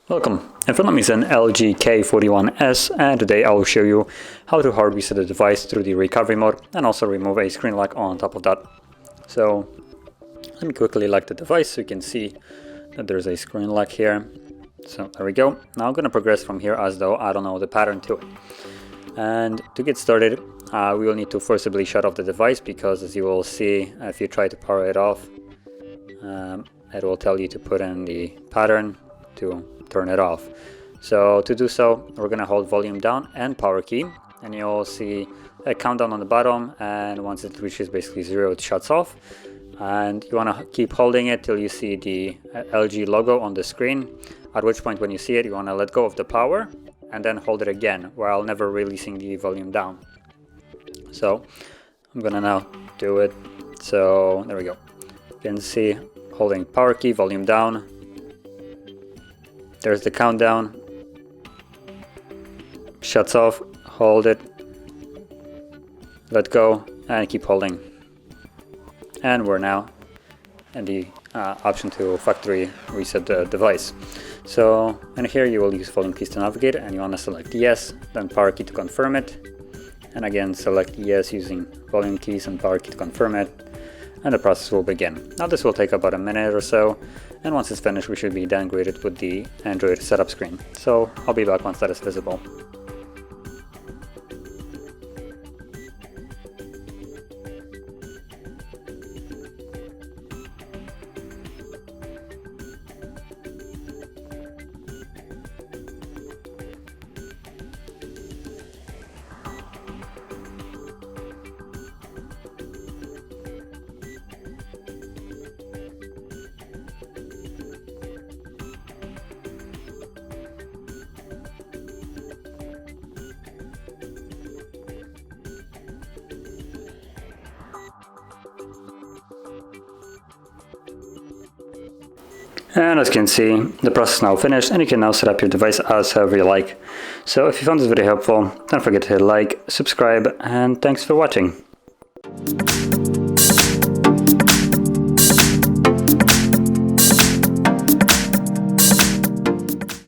Welcome, in front of me is an LG K41s, and today I will show you how to hard reset the device through the recovery mode and also remove a screen lock on top of that. So let me quickly lock the device so you can see that there's a screen lock here. So there we go. Now I'm going to progress from here as though I don't know the pattern to it. And to get started, we will need to forcibly shut off the device, because as you will see, if you try to power it off, it will tell you to put in the pattern to turn it off. So to do so, we're going to hold volume down and power key, and you'll see a countdown on the bottom, and once it reaches basically 0, it shuts off. And you want to keep holding it till you see the LG logo on the screen, at which point when you see it, you want to let go of the power and then hold it again while never releasing the volume down. So I'm gonna now do it. So there we go. You can see holding power key, volume down. There's the countdown. Shuts off, hold it, let go, and keep holding. And we're now in the option to factory reset the device. So in here you will use volume keys to navigate, and you want to select yes, then power key to confirm it, and again select yes using volume keys and power key to confirm it, and the process will begin. Now this will take about a minute or so, and once it's finished we should be done greeted with the Android setup screen. So I'll be back once that is visible. And as you can see, the process is now finished, and you can now set up your device as however you like. So if you found this video helpful, don't forget to hit like, subscribe, and thanks for watching.